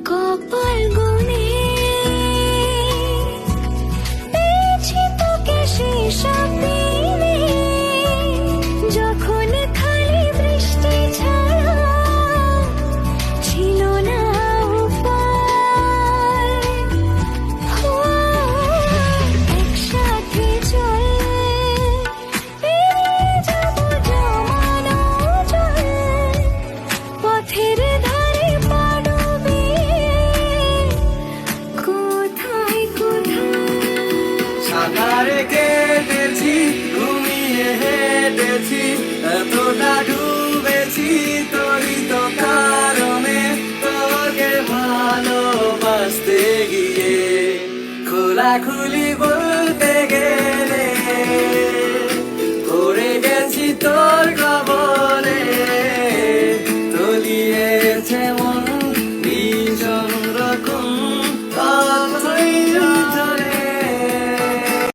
কপাল গুনে পেয়েছি তোকে সেসব দিনে, যখন খালি বৃষ্টি ছাড়া ছিল না উপায়। একসাথে চল পেরিয়ে যাবো জমানো জল, পথের ধারে পাড়বে কোথায় কোথায়। সাঁতারে কেটেছি, ঘুমিয়ে হেঁটেছি, এতটা ডুবেছি তোরই তো কারণে, তোকে ভালোবাসতে গিয়ে খোলাখুলি বলতে গেলে পড়ে গেছি তোর কবলে, তলিয়েছে